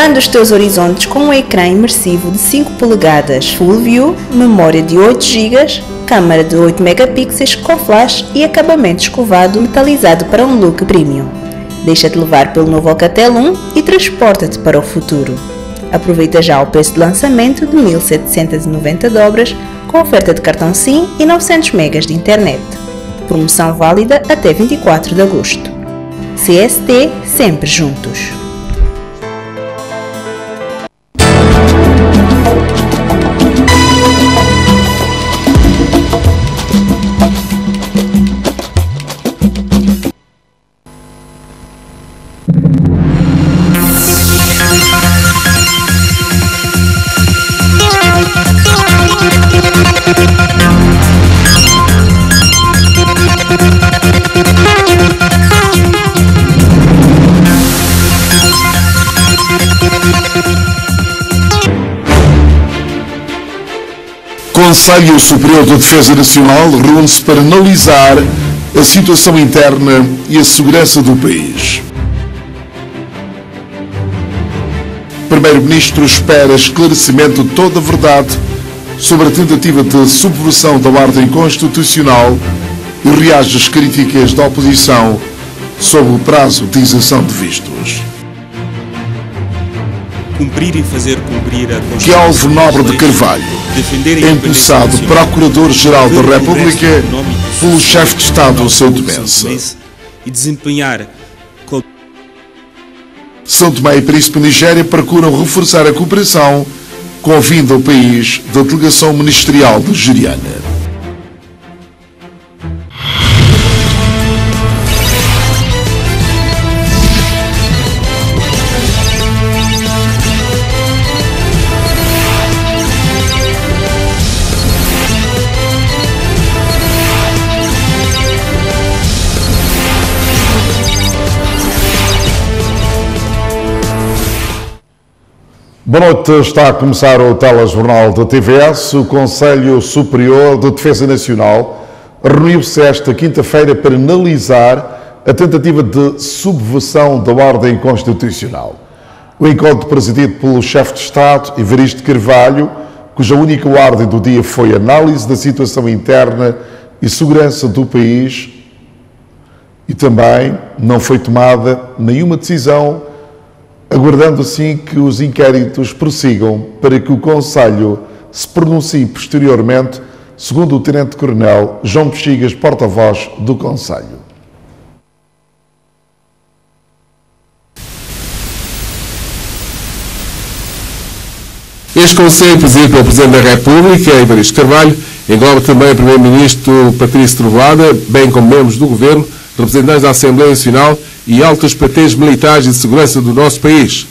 Expanda os teus horizontes com um ecrã imersivo de 5 polegadas, Full View, memória de 8 GB, câmara de 8 megapixels com flash e acabamento escovado metalizado para um look premium. Deixa-te levar pelo novo Alcatel 1 e transporta-te para o futuro. Aproveita já o preço de lançamento de 1.790 dobras com oferta de cartão SIM e 900 megas de internet. Promoção válida até 24 de agosto. CST, sempre juntos. O Conselho Superior de Defesa Nacional reúne-se para analisar a situação interna e a segurança do país. O Primeiro-Ministro espera esclarecimento de toda a verdade sobre a tentativa de subversão da ordem constitucional e reage às críticas da oposição sobre o prazo de isenção de vistos. Cumprir e fazer cumprir a Constituição. Que Alvo Nobre de Carvalho, empossado Procurador-Geral da República pelo chefe de Estado São Tomense. E desempenhar São Tomé e Príncipe Nigéria procuram reforçar a cooperação com a vinda ao país da delegação ministerial nigeriana. Boa noite, está a começar o telejornal da TVS. O Conselho Superior de Defesa Nacional reuniu-se esta quinta-feira para analisar a tentativa de subversão da ordem constitucional. O encontro presidido pelo chefe de Estado, Evaristo Carvalho, cuja única ordem do dia foi a análise da situação interna e segurança do país, e também não foi tomada nenhuma decisão, aguardando assim que os inquéritos prossigam para que o Conselho se pronuncie posteriormente, segundo o Tenente-Coronel João Bexigas, porta-voz do Conselho. Este Conselho, presidido pelo Presidente da República, Evaristo Carvalho, engloba também o Primeiro-Ministro Patrício Trovoada, bem como membros do Governo, representantes da Assembleia Nacional e altos patentes militares de segurança do nosso país.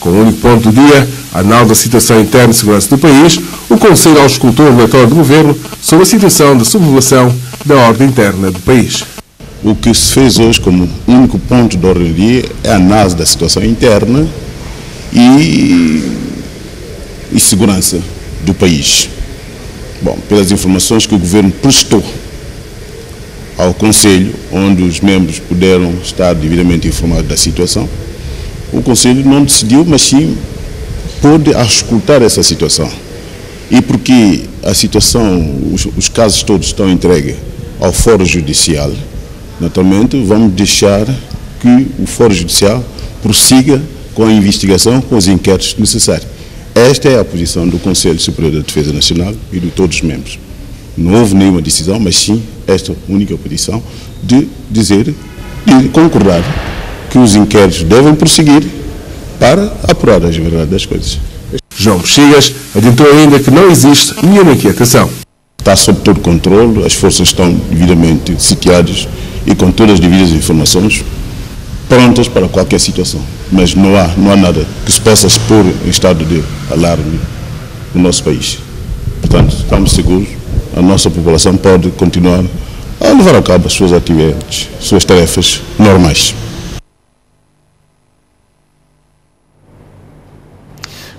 Com o único ponto do dia, a análise da situação interna e segurança do país, o Conselho auscultou o relatório do Governo sobre a situação de sublevação da ordem interna do país. O que se fez hoje como único ponto de ordem do dia é a análise da situação interna e segurança do país. Bom, pelas informações que o Governo prestou ao Conselho, onde os membros puderam estar devidamente informados da situação, o Conselho não decidiu, mas sim pôde auscultar essa situação. E porque a situação, os casos todos estão entregues ao Fórum Judicial, naturalmente vamos deixar que o Fórum Judicial prossiga com a investigação, com os inquéritos necessários. Esta é a posição do Conselho Superior da Defesa Nacional e de todos os membros. Não houve nenhuma decisão, mas sim esta única posição de dizer, de concordar que os inquéritos devem prosseguir para apurar as verdades das coisas. João Bexigas adiantou ainda que não existe nenhuma inquietação. Está sob todo controle, as forças estão devidamente sitiadas e com todas as devidas informações prontas para qualquer situação. Mas não há nada que se possa expor em estado de alarme no nosso país. Portanto, estamos seguros. A nossa população pode continuar a levar a cabo as suas atividades, suas tarefas normais.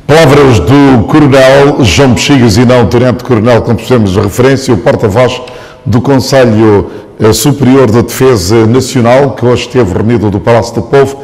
Palavras do Coronel João Bexigas e não Tenente-Coronel, como fizemos referência, o porta-voz do Conselho Superior de Defesa Nacional, que hoje esteve reunido do Palácio do Povo,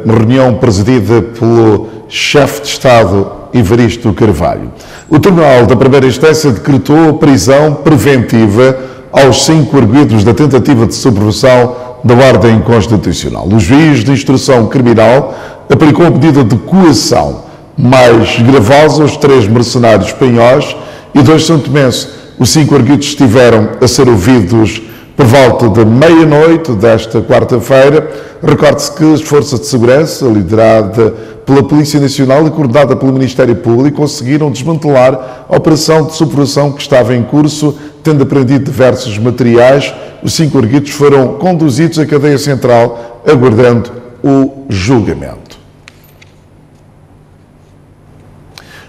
reunião presidida pelo chefe de Estado Evaristo Carvalho. O Tribunal da Primeira Instância decretou prisão preventiva aos 5 arguidos da tentativa de subversão da ordem constitucional. O juiz de instrução criminal aplicou a medida de coação mais gravosa aos 3 mercenários espanhóis e 2 santomenses. Os 5 arguidos estiveram a ser ouvidos por volta de meia-noite desta quarta-feira. Recorde-se que as forças de segurança, liderada pela Polícia Nacional e coordenada pelo Ministério Público, conseguiram desmantelar a operação de subversão que estava em curso, tendo apreendido diversos materiais. Os 5 arguidos foram conduzidos à cadeia central, aguardando o julgamento.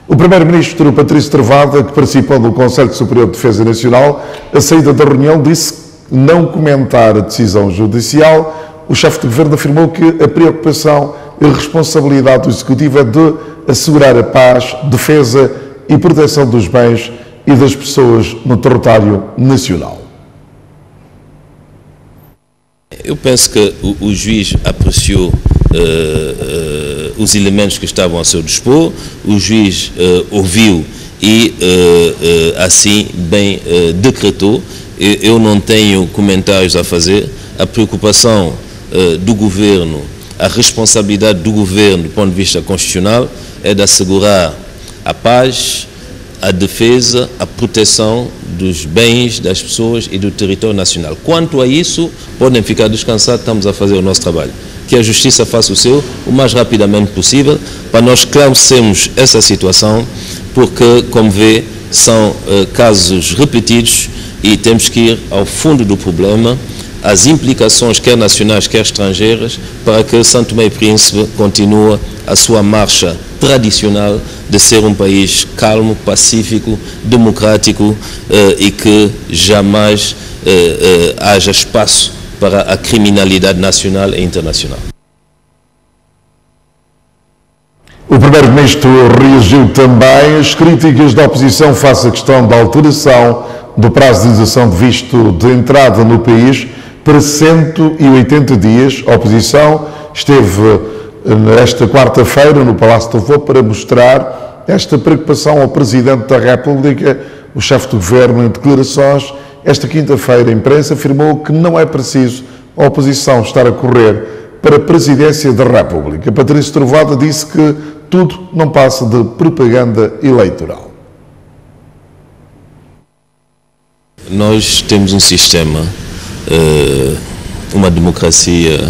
O Primeiro-Ministro Patrício Trovoada, que participou do Conselho Superior de Defesa Nacional, à saída da reunião disse não comentar a decisão judicial. O chefe de governo afirmou que a preocupação e a responsabilidade do Executivo é de assegurar a paz, defesa e proteção dos bens e das pessoas no território nacional. Eu penso que o juiz apreciou os elementos que estavam a seu dispor, o juiz ouviu e assim bem decretou. Eu não tenho comentários a fazer. A preocupação do governo, a responsabilidade do governo do ponto de vista constitucional é de assegurar a paz, a defesa, a proteção dos bens das pessoas e do território nacional. Quanto a isso, podem ficar descansados, estamos a fazer o nosso trabalho. Que a Justiça faça o seu o mais rapidamente possível para nós esclarecermos essa situação, porque, como vê, são casos repetidos e temos que ir ao fundo do problema, as implicações quer nacionais, quer estrangeiras, para que São Tomé e Príncipe continue a sua marcha tradicional de ser um país calmo, pacífico, democrático e que jamais haja espaço para a criminalidade nacional e internacional. O Primeiro-Ministro reagiu também às críticas da oposição face à questão da alteração do prazo de isenção de visto de entrada no país para 180 dias. A oposição esteve nesta quarta-feira no Palácio de Louvoa para mostrar esta preocupação ao Presidente da República. O chefe do Governo, em declarações esta quinta-feira, a imprensa afirmou que não é preciso a oposição estar a correr para a Presidência da República. Patrício Trovoada disse que tudo não passa de propaganda eleitoral. Nós temos um sistema, uma democracia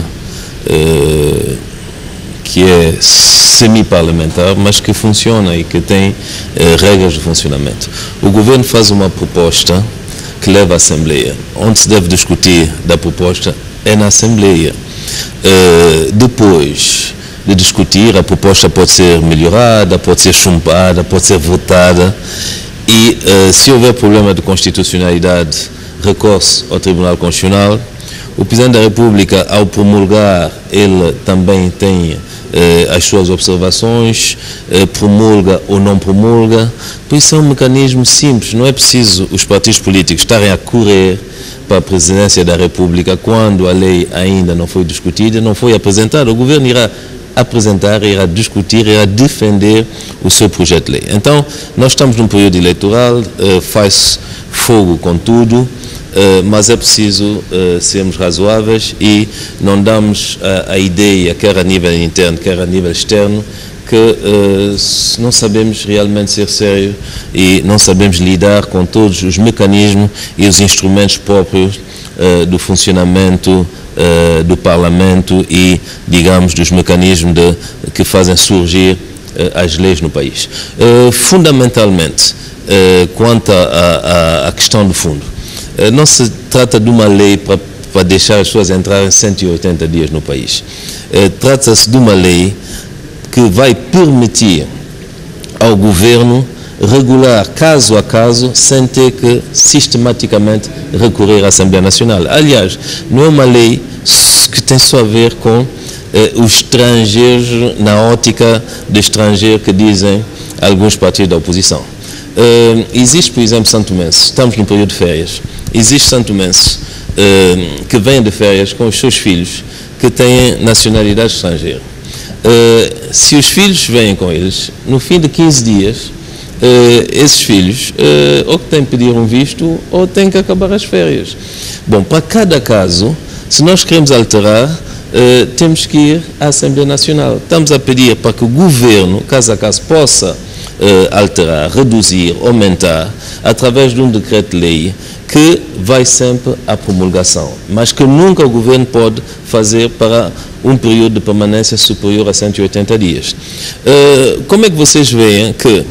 que é semi-parlamentar, mas que funciona e que tem regras de funcionamento. O governo faz uma proposta que leva à Assembleia. Onde se deve discutir da proposta é na Assembleia. Depois de discutir, a proposta pode ser melhorada, pode ser chumbada, pode ser votada e se houver problema de constitucionalidade, recorre-se ao Tribunal Constitucional. O Presidente da República, ao promulgar, ele também tem as suas observações, promulga ou não promulga. Por isso é um mecanismo simples, não é preciso os partidos políticos estarem a correr para a Presidência da República quando a lei ainda não foi discutida, não foi apresentada. O governo irá apresentar, irá discutir, irá defender o seu projeto de lei. Então, nós estamos num período eleitoral, faz fogo com tudo, mas é preciso sermos razoáveis e não damos a ideia, quer a nível interno, quer a nível externo, que não sabemos realmente ser sério e não sabemos lidar com todos os mecanismos e os instrumentos próprios do funcionamento do Parlamento e, digamos, dos mecanismos que fazem surgir as leis no país. Fundamentalmente, quanto à questão do fundo, não se trata de uma lei para deixar as pessoas entrarem 180 dias no país. Trata-se de uma lei que vai permitir ao governo regular caso a caso, sem ter que sistematicamente recorrer à Assembleia Nacional. Aliás, não é uma lei que tem só a ver com os estrangeiros, na ótica de estrangeiro que dizem alguns partidos da oposição. Existe, por exemplo, santomenses, estamos num período de férias, existe santomenses que vêm de férias com os seus filhos que têm nacionalidade estrangeira. se os filhos vêm com eles, no fim de 15 dias, esses filhos ou que têm que pedir um visto ou têm que acabar as férias. Bom, para cada caso, se nós queremos alterar, temos que ir à Assembleia Nacional. Estamos a pedir para que o governo, caso a caso, possa alterar, reduzir, aumentar, através de um decreto-lei que vai sempre à promulgação, mas que nunca o governo pode fazer para um período de permanência superior a 180 dias. Como é que vocês veem que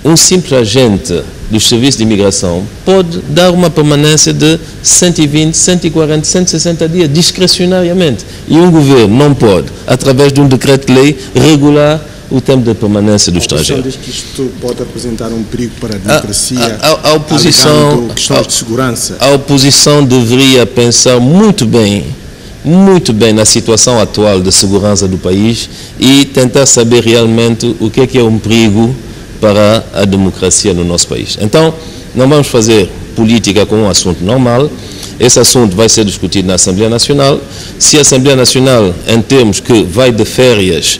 um simples agente dos serviços de imigração pode dar uma permanência de 120, 140, 160 dias, discrecionariamente, e um governo não pode, através de um decreto-lei, regular o tempo de permanência do estrangeiro? Diz que isto pode apresentar um perigo para a democracia, a oposição, questões de segurança. A oposição deveria pensar muito bem na situação atual de segurança do país e tentar saber realmente o que é um perigo para a democracia no nosso país. Então, não vamos fazer política com um assunto normal. Esse assunto vai ser discutido na Assembleia Nacional. Se a Assembleia Nacional, em termos que vai de férias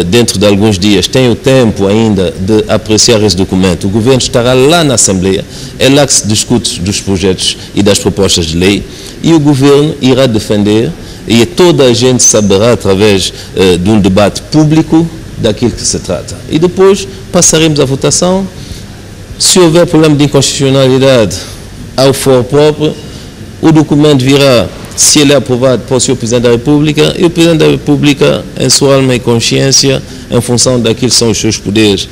dentro de alguns dias, tem o tempo ainda de apreciar esse documento, o governo estará lá na Assembleia, é lá que se discute dos projetos e das propostas de lei, e o governo irá defender, e toda a gente saberá através de um debate público daquilo que se trata. E depois passaremos à votação. Se houver problema de inconstitucionalidade ao foro próprio, o documento virá, se ele é aprovado, para o Sr. Presidente da República, e o Presidente da República, em sua alma e consciência, em função daquilo que são os seus poderes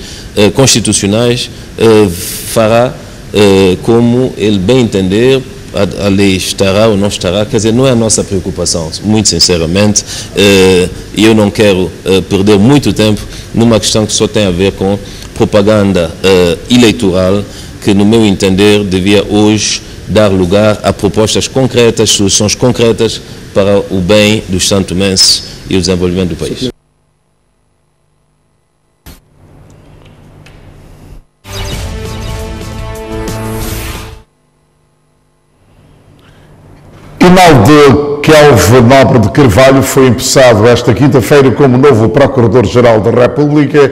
constitucionais, fará como ele bem entender. A lei estará ou não estará, quer dizer, não é a nossa preocupação, muito sinceramente, e eu não quero perder muito tempo numa questão que só tem a ver com propaganda eleitoral, que, no meu entender, devia hoje dar lugar a propostas concretas, soluções concretas para o bem dos santomenses e o desenvolvimento do país. Inaldo Kelvin Nobre de Carvalho foi empossado esta quinta-feira como novo Procurador-Geral da República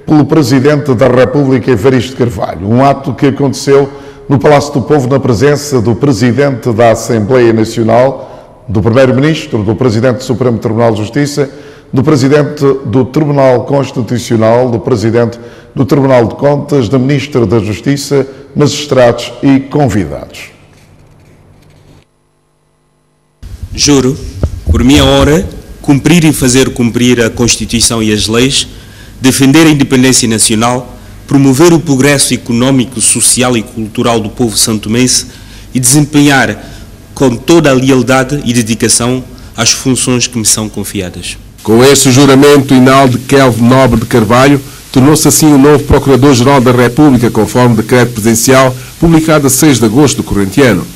pelo Presidente da República, Evaristo Carvalho. Um ato que aconteceu no Palácio do Povo na presença do Presidente da Assembleia Nacional, do Primeiro-Ministro, do Presidente do Supremo Tribunal de Justiça, do Presidente do Tribunal Constitucional, do Presidente do Tribunal de Contas, da Ministra da Justiça, magistrados e convidados. Juro, por minha hora, cumprir e fazer cumprir a Constituição e as leis, defender a independência nacional, promover o progresso econômico, social e cultural do povo santomense e desempenhar com toda a lealdade e dedicação as funções que me são confiadas. Com este juramento, Inaldo Kelvin Nobre de Carvalho tornou-se assim o novo Procurador-Geral da República, conforme decreto presidencial publicado a 6 de agosto do corrente ano.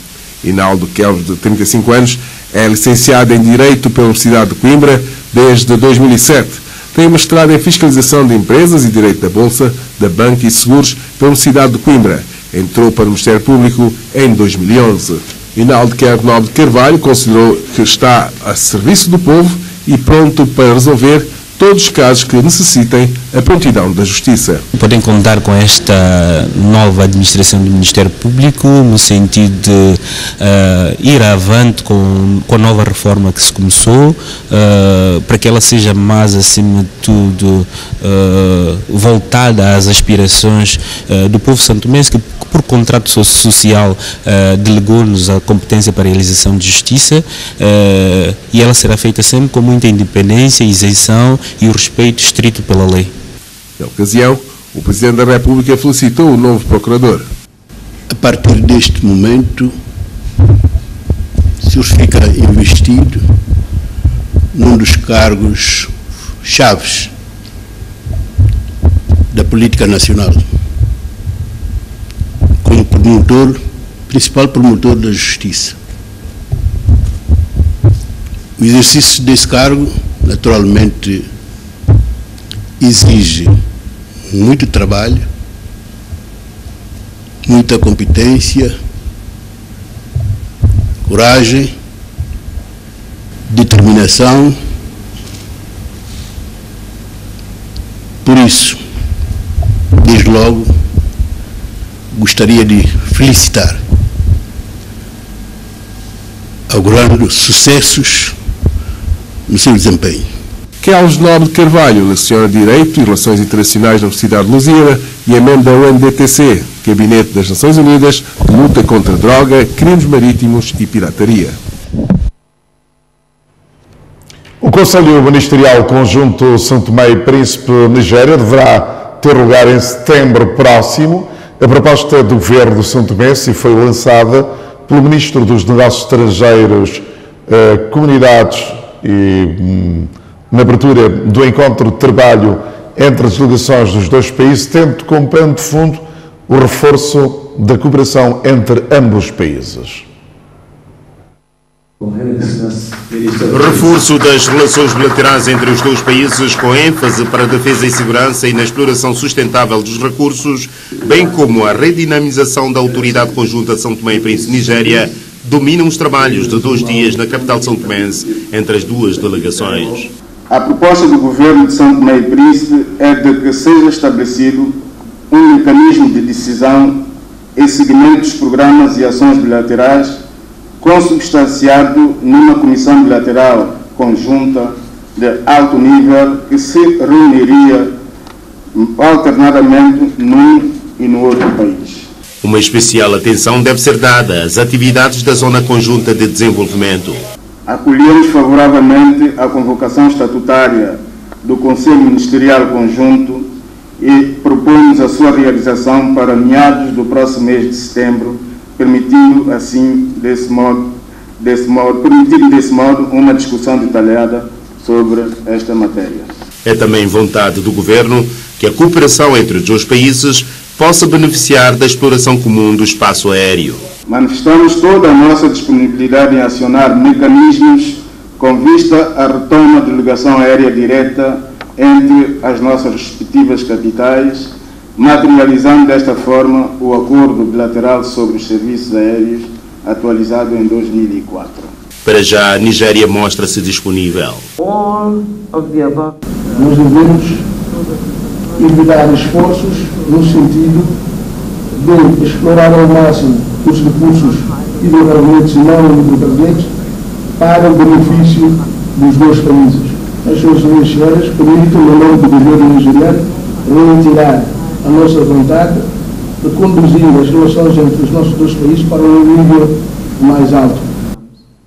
Inaldo Kelvin, de 35 anos, é licenciado em Direito pela Universidade de Coimbra desde 2007. Tem mestrado em Fiscalização de Empresas e Direito da Bolsa, da Banca e Seguros pela Universidade de Coimbra. Entrou para o Ministério Público em 2011. Inaldo Kelvin Nobre de Carvalho considerou que está a serviço do povo e pronto para resolver todos os casos que necessitem a prontidão da Justiça. Podem contar com esta nova administração do Ministério Público no sentido de ir avante com a nova reforma que se começou, para que ela seja mais, acima de tudo, voltada às aspirações do povo santomense, que por contrato social delegou-nos a competência para a realização de justiça, e ela será feita sempre com muita independência, isenção e o respeito estrito pela lei. Na ocasião, o Presidente da República felicitou o novo Procurador. A partir deste momento, o senhor fica investido num dos cargos chaves da política nacional, como promotor, principal promotor da justiça. O exercício desse cargo, naturalmente, exige muito trabalho, muita competência, coragem, determinação Por isso, desde logo, gostaria de felicitar, augurando sucessos no seu desempenho. Carlos Nobre Carvalho leciona Direito e Relações Internacionais na Universidade de Lusíada e é membro da UNDTC, Gabinete das Nações Unidas de Luta contra a Droga, Crimes Marítimos e Pirataria. O Conselho Ministerial Conjunto São Tomé e Príncipe Nigéria deverá ter lugar em setembro próximo. A proposta do Governo do São Tomé foi lançada pelo Ministro dos Negócios Estrangeiros, Comunidades e na abertura do encontro de trabalho entre as delegações dos dois países, tendo como pano de fundo o reforço da cooperação entre ambos os países. Reforço das relações bilaterais entre os dois países com ênfase para a defesa e segurança e na exploração sustentável dos recursos, bem como a redinamização da Autoridade Conjunta São Tomé e Príncipe Nigéria, dominam os trabalhos de 2 dias na capital são-tomense entre as duas delegações. A proposta do Governo de São Tomé e Príncipe é de que seja estabelecido um mecanismo de decisão e seguimento dos programas e ações bilaterais consubstanciado numa comissão bilateral conjunta de alto nível que se reuniria alternadamente num e no outro país. Uma especial atenção deve ser dada às atividades da Zona Conjunta de Desenvolvimento. Acolhemos favoravelmente a convocação estatutária do Conselho Ministerial Conjunto e propomos a sua realização para meados do próximo mês de setembro, permitindo desse modo uma discussão detalhada sobre esta matéria. É também vontade do Governo que a cooperação entre os dois países possa beneficiar da exploração comum do espaço aéreo. Manifestamos toda a nossa disponibilidade em acionar mecanismos com vista à retoma de ligação aérea direta entre as nossas respectivas capitais, materializando desta forma o acordo bilateral sobre os serviços aéreos atualizado em 2004. Para já, a Nigéria mostra-se disponível. Nós devemos evitar esforços no sentido de explorar ao máximo os recursos hidrocarbonetos e não hidrocarbonetos para o benefício dos dois países. As suas senhoras permitam, no nome do governo nigeriano, reiterar a nossa vontade de conduzir as relações entre os nossos dois países para um nível mais alto.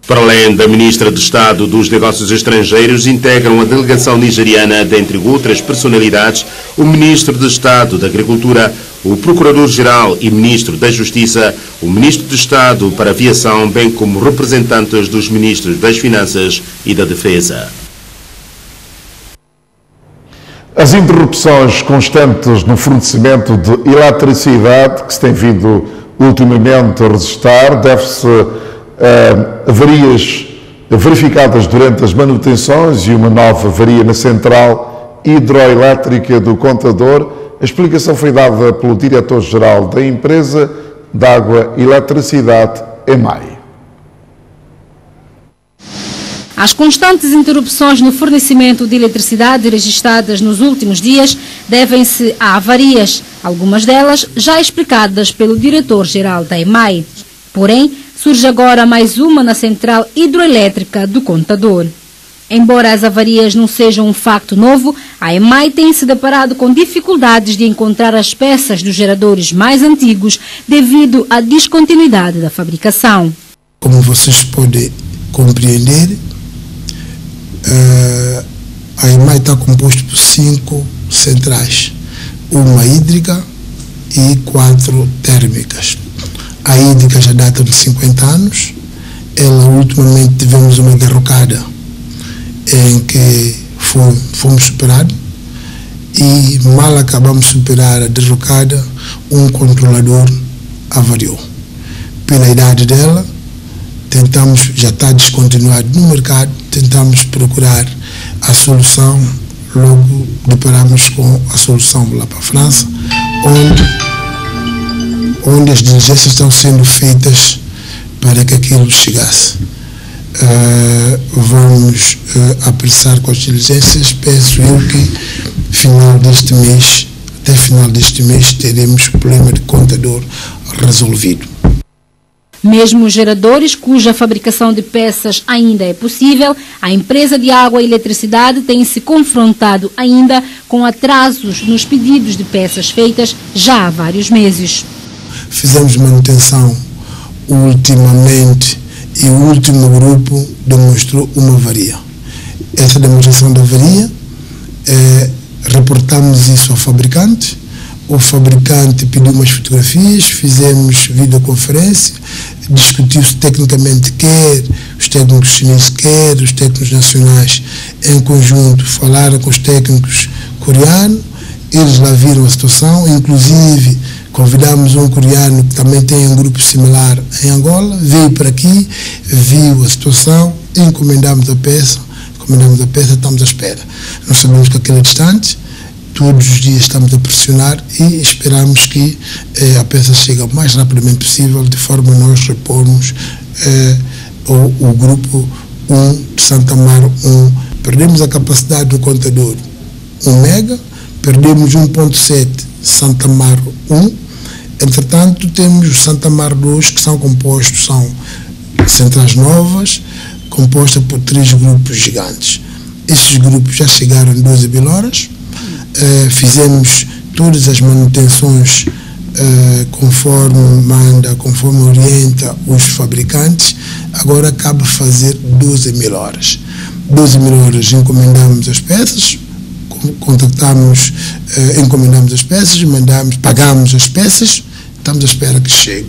Para além da Ministra de Estado dos Negócios Estrangeiros, integram a delegação nigeriana, dentre outras personalidades, o Ministro de Estado da Agricultura, o Procurador-Geral e Ministro da Justiça, o Ministro de Estado para a Aviação, bem como representantes dos Ministros das Finanças e da Defesa. As interrupções constantes no fornecimento de eletricidade que se tem vindo ultimamente a registrar deve-se a avarias verificadas durante as manutenções e uma nova avaria na central hidroelétrica do contador. A explicação foi dada pelo diretor-geral da empresa de água e eletricidade, EMAI. As constantes interrupções no fornecimento de eletricidade registradas nos últimos dias devem-se a avarias, algumas delas já explicadas pelo diretor-geral da EMAI. Porém, surge agora mais uma na central hidroelétrica do contador. Embora as avarias não sejam um facto novo, a EMAI tem se deparado com dificuldades de encontrar as peças dos geradores mais antigos devido à descontinuidade da fabricação. Como vocês podem compreender, a EMAI está composta por 5 centrais, uma hídrica e 4 térmicas. A hídrica já data de 50 anos, ela ultimamente tivemos uma derrocada em que fomos superados e mal acabamos de superar a derrocada, um controlador avariou. Pela idade dela, tentamos, já está descontinuado no mercado, tentamos procurar a solução, logo deparamos com a solução lá para a França, onde as diligências estão sendo feitas para que aquilo chegasse. Vamos apressar com as diligências, penso eu que final deste mês, teremos o problema de contador resolvido. Mesmo os geradores, cuja fabricação de peças ainda é possível, a empresa de água e eletricidade tem se confrontado ainda com atrasos nos pedidos de peças feitas já há vários meses. Fizemos manutenção ultimamente e o último grupo demonstrou uma avaria. Essa demonstração da avaria, reportamos isso ao fabricante. O fabricante pediu umas fotografias, fizemos videoconferência, discutiu-se tecnicamente, quer os técnicos chineses, quer os técnicos nacionais, em conjunto, falaram com os técnicos coreanos, eles lá viram a situação, inclusive convidamos um coreano que também tem um grupo similar em Angola, veio para aqui, viu a situação, encomendamos a peça, estamos à espera. Nós sabemos que aquilo é distante, todos os dias estamos a pressionar e esperamos que a peça chegue o mais rapidamente possível, de forma a nós repormos o grupo 1 de Santa Amaro 1. Perdemos a capacidade do contador 1 mega, perdemos 1.7 Santa Amaro 1, entretanto temos o Santa Amaro 2, que são compostos, são centrais novas, compostas por 3 grupos gigantes. Esses grupos já chegaram em 12 mil horas. Fizemos todas as manutenções conforme manda, conforme orienta os fabricantes. Agora acaba de fazer 12 mil horas. 12 mil horas encomendamos as peças, encomendamos as peças, pagamos as peças, estamos à espera que chegue.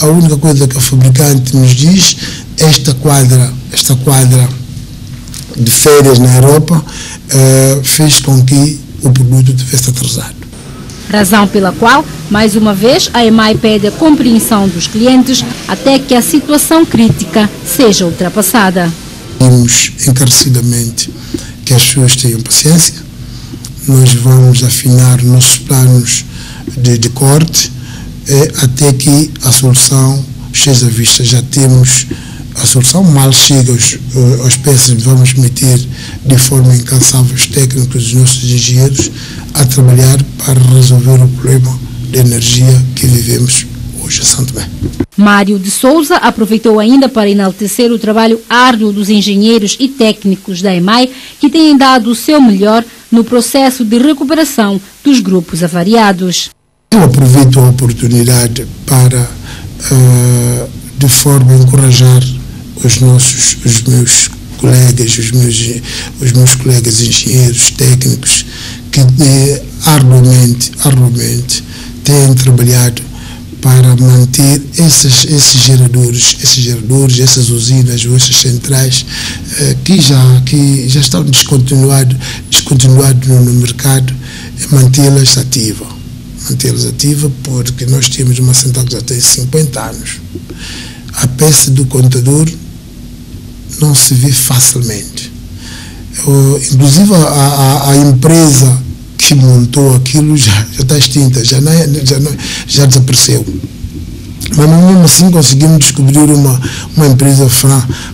A única coisa que o fabricante nos diz, esta quadra de férias na Europa fez com que o produto tivesse atrasado. Razão pela qual, mais uma vez, a EMAI pede a compreensão dos clientes até que a situação crítica seja ultrapassada. Pedimos encarecidamente que as pessoas tenham paciência. Nós vamos afinar nossos planos de corte até que a solução seja vista. Já temos a solução, mal chega as peças, vamos meter de forma incansável os técnicos, os nossos engenheiros, a trabalhar para resolver o problema de energia que vivemos hoje em Santo Tomé. Mário de Souza aproveitou ainda para enaltecer o trabalho árduo dos engenheiros e técnicos da EMAI, que têm dado o seu melhor no processo de recuperação dos grupos avariados. Eu aproveito a oportunidade para, de forma a encorajar os meus colegas, os meus colegas engenheiros técnicos que arduamente têm trabalhado para manter esses geradores, essas usinas ou essas centrais que já estão descontinuados no mercado, mantê-las ativas, porque nós temos uma central que já tem 50 anos. A peça do contador não se vê facilmente. Inclusive a empresa que montou aquilo já está extinta, já desapareceu. Mas mesmo assim conseguimos descobrir uma empresa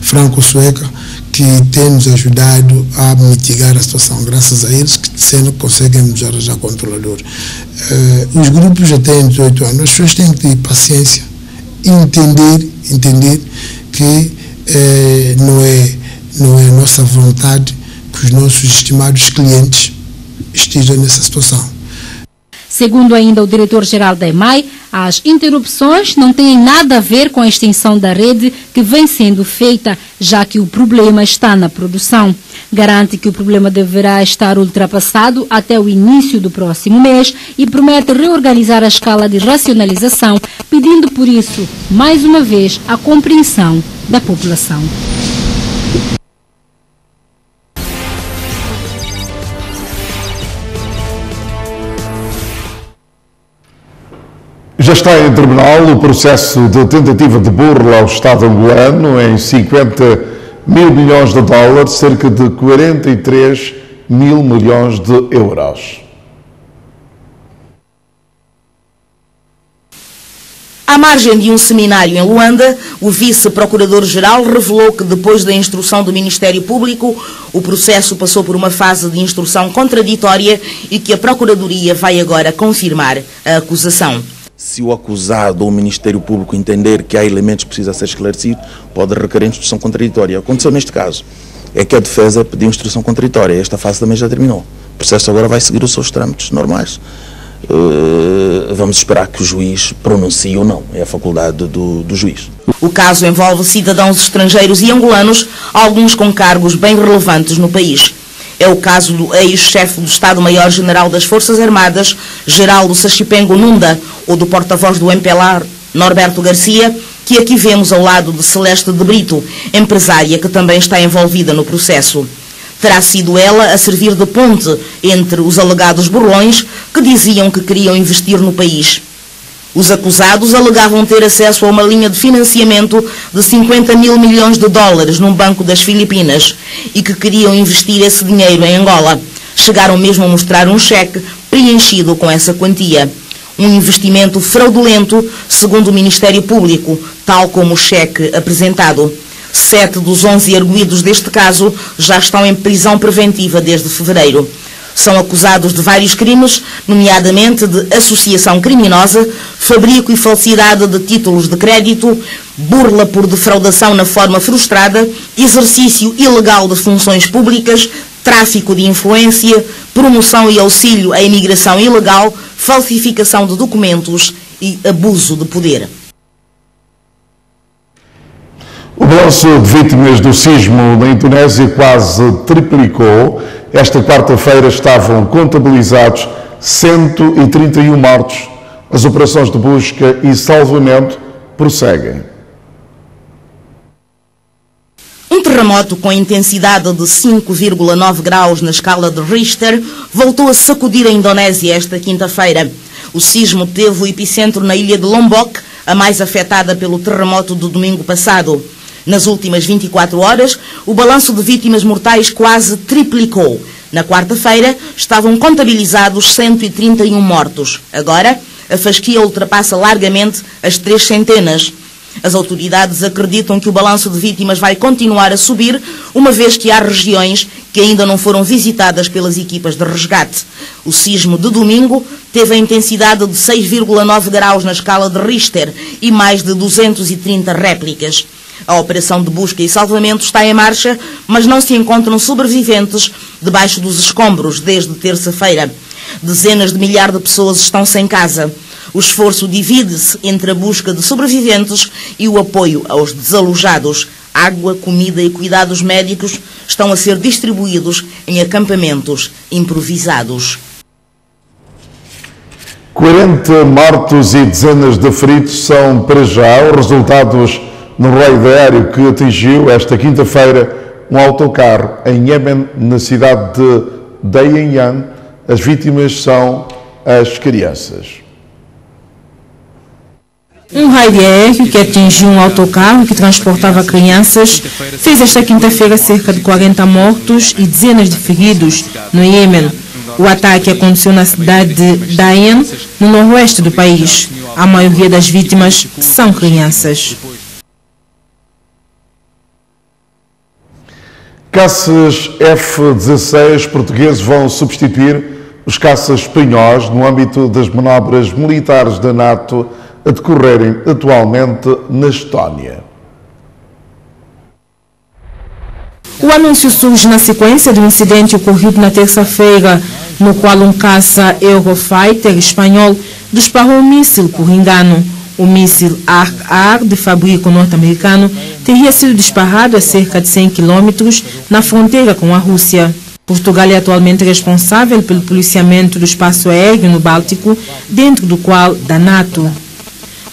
franco-sueca que tem nos ajudado a mitigar a situação, graças a eles, que sendo que conseguem nos arranjar controlador. Os grupos já têm 18 anos, as pessoas têm que ter paciência e entender que não é nossa vontade que os nossos estimados clientes estejam nessa situação. Segundo ainda o diretor-geral da EMAI, as interrupções não têm nada a ver com a extensão da rede que vem sendo feita, já que o problema está na produção. Garante que o problema deverá estar ultrapassado até o início do próximo mês e promete reorganizar a escala de racionalização, pedindo por isso, mais uma vez, a compreensão da população. Já está em tribunal o processo de tentativa de burla ao Estado angolano em 50 mil milhões de dólares, cerca de 43 mil milhões de euros. À margem de um seminário em Luanda, o vice-procurador-geral revelou que depois da instrução do Ministério Público, o processo passou por uma fase de instrução contraditória e que a Procuradoria vai agora confirmar a acusação. Se o acusado ou o Ministério Público entender que há elementos que precisam ser esclarecidos, pode requerer instrução contraditória. Aconteceu neste caso, é que a defesa pediu instrução contraditória. Esta fase também já terminou. O processo agora vai seguir os seus trâmites normais. Vamos esperar que o juiz pronuncie ou não. É a faculdade do juiz. O caso envolve cidadãos estrangeiros e angolanos, alguns com cargos bem relevantes no país. É o caso do ex-chefe do Estado-Maior-General das Forças Armadas, Geraldo Sachipengo Nunda, ou do porta-voz do MPLA, Norberto Garcia, que aqui vemos ao lado de Celeste de Brito, empresária que também está envolvida no processo. Terá sido ela a servir de ponte entre os alegados burlões que diziam que queriam investir no país. Os acusados alegavam ter acesso a uma linha de financiamento de 50 mil milhões de dólares num banco das Filipinas e que queriam investir esse dinheiro em Angola. Chegaram mesmo a mostrar um cheque preenchido com essa quantia. Um investimento fraudulento, segundo o Ministério Público, tal como o cheque apresentado. 7 dos 11 arguidos deste caso já estão em prisão preventiva desde fevereiro. São acusados de vários crimes, nomeadamente de associação criminosa, fabrico e falsidade de títulos de crédito, burla por defraudação na forma frustrada, exercício ilegal de funções públicas, tráfico de influência, promoção e auxílio à imigração ilegal, falsificação de documentos e abuso de poder. O balanço de vítimas do sismo na Indonésia quase triplicou. Esta quarta-feira estavam contabilizados 131 mortos. As operações de busca e salvamento prosseguem. Um terremoto com intensidade de 5,9 graus na escala de Richter voltou a sacudir a Indonésia esta quinta-feira. O sismo teve o epicentro na ilha de Lombok, a mais afetada pelo terremoto do domingo passado. Nas últimas 24 horas, o balanço de vítimas mortais quase triplicou. Na quarta-feira, estavam contabilizados 131 mortos. Agora, a fasquia ultrapassa largamente as 300. As autoridades acreditam que o balanço de vítimas vai continuar a subir, uma vez que há regiões que ainda não foram visitadas pelas equipas de resgate. O sismo de domingo teve a intensidade de 6,9 graus na escala de Richter e mais de 230 réplicas. A operação de busca e salvamento está em marcha, mas não se encontram sobreviventes debaixo dos escombros desde terça-feira. Dezenas de milhares de pessoas estão sem casa. O esforço divide-se entre a busca de sobreviventes e o apoio aos desalojados. Água, comida e cuidados médicos estão a ser distribuídos em acampamentos improvisados. 40 mortos e dezenas de feridos são, para já, os resultados no raio aéreo que atingiu esta quinta-feira um autocarro em Iémen, na cidade de Dalian. As vítimas são as crianças. Um raio aéreo que atingiu um autocarro que transportava crianças fez esta quinta-feira cerca de 40 mortos e dezenas de feridos no Iêmen. O ataque aconteceu na cidade de Dalian, no noroeste do país. A maioria das vítimas são crianças. Caças F-16 portugueses vão substituir os caças espanhóis no âmbito das manobras militares da NATO a decorrerem atualmente na Estónia. O anúncio surge na sequência de um incidente ocorrido na terça-feira, no qual um caça Eurofighter espanhol disparou um míssil por engano. O míssil ARC-AR, de fabrico norte-americano, teria sido disparado a cerca de 100 quilômetros na fronteira com a Rússia. Portugal é atualmente responsável pelo policiamento do espaço aéreo no Báltico, dentro do qual da NATO.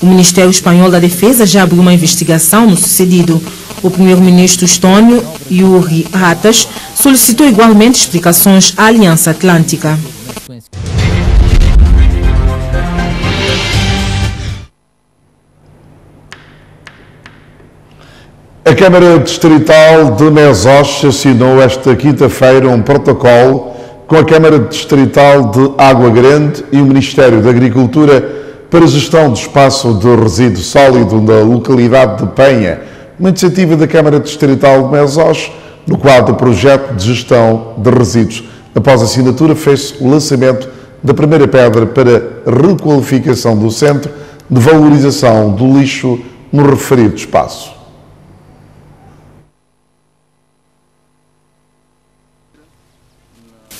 O Ministério Espanhol da Defesa já abriu uma investigação no sucedido. O primeiro-ministro estônio, Jüri Ratas, solicitou igualmente explicações à Aliança Atlântica. A Câmara Distrital de Mesoche assinou esta quinta-feira um protocolo com a Câmara Distrital de Água Grande e o Ministério da Agricultura para a gestão do espaço de resíduo sólido na localidade de Penha, uma iniciativa da Câmara Distrital de Mesós, no quadro do projeto de gestão de resíduos. Após a assinatura, fez-se o lançamento da primeira pedra para a requalificação do centro de valorização do lixo no referido espaço.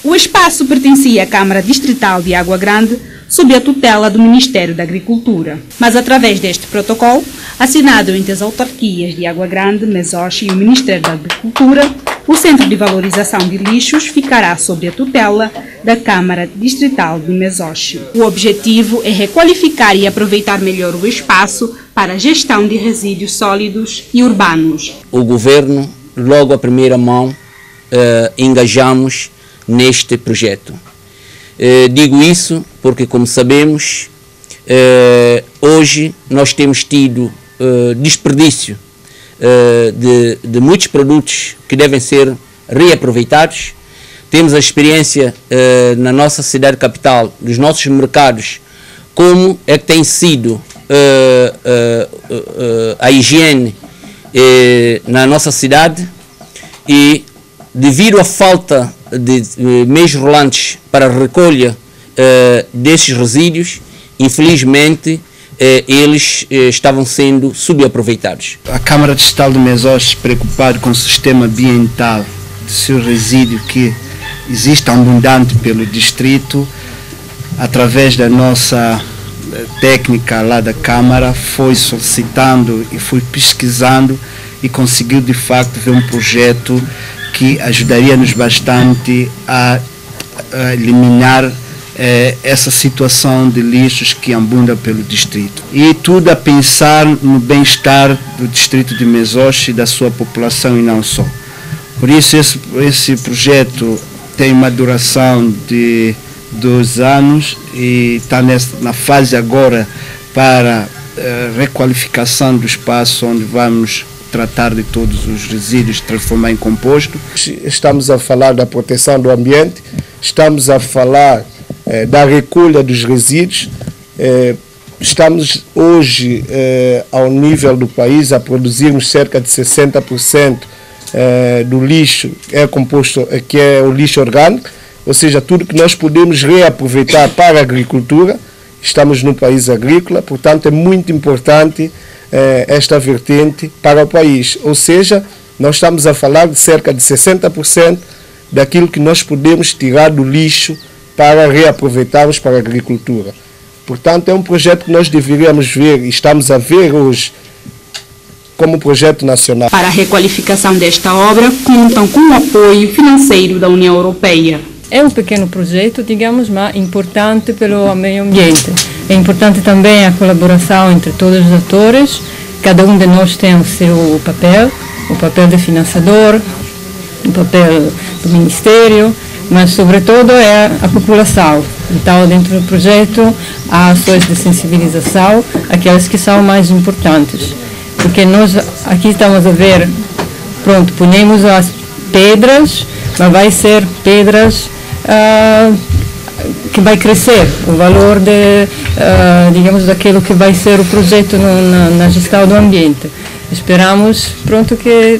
O espaço pertencia à Câmara Distrital de Água Grande, sob a tutela do Ministério da Agricultura. Mas, através deste protocolo, assinado entre as autarquias de Água Grande, Mesós e o Ministério da Agricultura, o Centro de Valorização de Lixos ficará sob a tutela da Câmara Distrital de Mesós. O objetivo é requalificar e aproveitar melhor o espaço para a gestão de resíduos sólidos e urbanos. O Governo, logo à primeira mão, engajamos neste projeto. Digo isso porque, como sabemos, hoje nós temos tido desperdício de muitos produtos que devem ser reaproveitados. Temos a experiência na nossa cidade capital, dos nossos mercados, como é que tem sido a higiene na nossa cidade, e devido à falta de meios rolantes para a recolha desses resíduos, infelizmente eles estavam sendo subaproveitados. A Câmara Distrital de Mesós, preocupada com o sistema ambiental de seu resíduo que existe abundante pelo distrito, através da nossa técnica lá da Câmara, foi solicitando e foi pesquisando e conseguiu de facto ver um projeto que ajudaria-nos bastante a eliminar essa situação de lixos que abunda pelo distrito. E tudo a pensar no bem-estar do distrito de Mesós e da sua população, e não só. Por isso esse projeto tem uma duração de 2 anos e está na fase agora para requalificação do espaço onde vamos tratar de todos os resíduos, transformar em composto. Estamos a falar da proteção do ambiente, estamos a falar da recolha dos resíduos. Estamos hoje, ao nível do país, a produzirmos cerca de 60% do lixo composto, que é o lixo orgânico, ou seja, tudo que nós podemos reaproveitar para a agricultura. Estamos num país agrícola, portanto é muito importante esta vertente para o país, ou seja, nós estamos a falar de cerca de 60% daquilo que nós podemos tirar do lixo para reaproveitarmos para a agricultura. Portanto, é um projeto que nós deveríamos ver, e estamos a ver hoje, como projeto nacional. Para a requalificação desta obra, contam com o apoio financeiro da União Europeia. É um pequeno projeto, digamos, mas importante pelo meio ambiente. É importante também a colaboração entre todos os atores. Cada um de nós tem o seu papel, o papel de financiador, o papel do Ministério, mas sobretudo é a população. Então, dentro do projeto, há ações de sensibilização, aquelas que são mais importantes. Porque nós aqui estamos a ver, pronto, ponemos as pedras, mas vai ser pedras que vai crescer o valor digamos, daquilo que vai ser o projeto na gestão do ambiente. Esperamos, pronto, que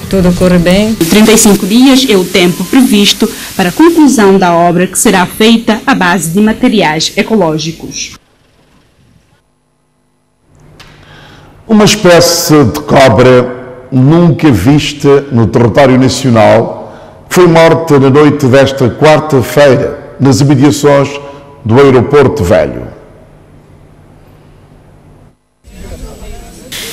tudo ocorre bem. 35 dias é o tempo previsto para a conclusão da obra, que será feita à base de materiais ecológicos. Uma espécie de cobra nunca vista no território nacional foi morta na noite desta quarta-feira, nas imediações do Aeroporto Velho.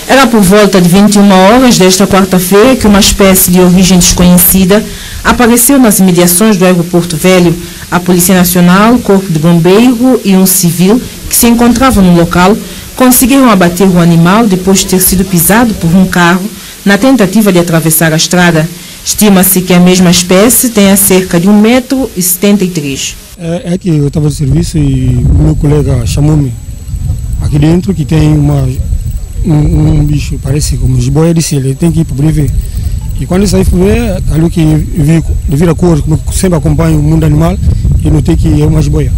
Era por volta de 21 horas desta quarta-feira que uma espécie de origem desconhecida apareceu nas imediações do Aeroporto Velho. A Polícia Nacional, o Corpo de Bombeiro e um civil que se encontravam no local conseguiram abater o animal depois de ter sido pisado por um carro na tentativa de atravessar a estrada. Estima-se que a mesma espécie tenha cerca de 1,73 m. É que eu estava de serviço e o meu colega chamou-me aqui dentro, que tem um bicho, parece como jiboia, disse ele tem que ir para o brevê. E quando eu saí para ver, ali que vi a cor, como sempre acompanho o mundo animal, e notei que é uma jiboia.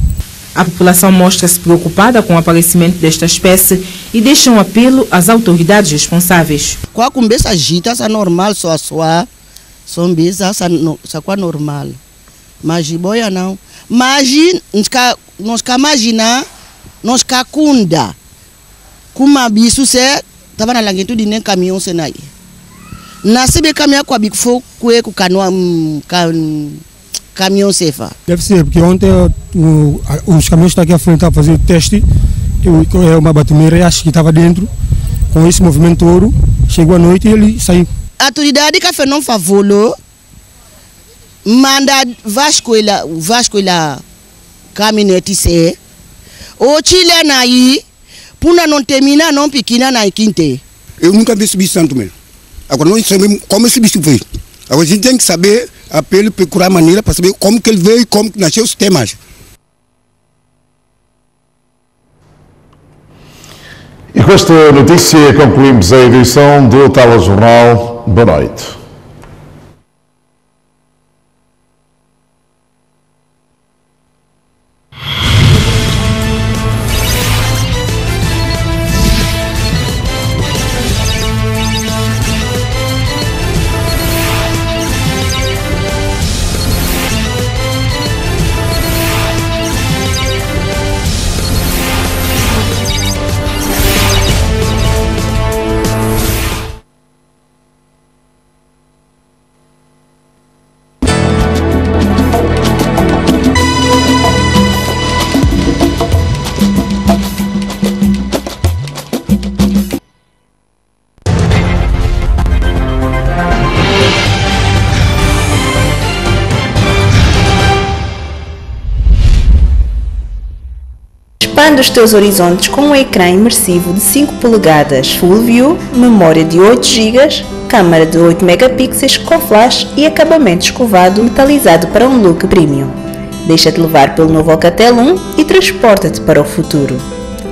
A população mostra-se preocupada com o aparecimento desta espécie e deixa um apelo às autoridades responsáveis. Qua kumbesa agita sa normal só sombisa sa qua normal. Mas boia não. Mas nós imagina nós kunda. Kuma bisu se tava na longitude nem caminhão senai. Na sebe caminhão com a big fo kue com caminhão cefa. Deve ser, porque ontem os caminhões estão aqui à frente a fazer o teste. Uma batumeira acho que estava dentro com esse movimento todo. Chegou à noite e ele saiu. A autoridade que fez não favor, manda vasco ela caminhonete se. O Chile aí, puna não termina não pequena na quinte. Eu nunca vi esse bicho Santo mesmo. Agora nós sabemos como esse bicho veio. Agora a gente tem que saber, apelo, procurar maneira para saber como que ele veio e como que nasceu o sistema. E com esta notícia concluímos a edição do Telejornal. Boa noite. Expande os teus horizontes com um ecrã imersivo de 5 polegadas, Full View, memória de 8 GB, câmera de 8 megapixels com flash e acabamento escovado metalizado para um look premium. Deixa-te levar pelo novo Alcatel 1 e transporta-te para o futuro.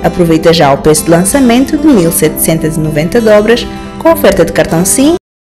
Aproveita já o preço de lançamento de 1.790 dobras com oferta de cartão SIM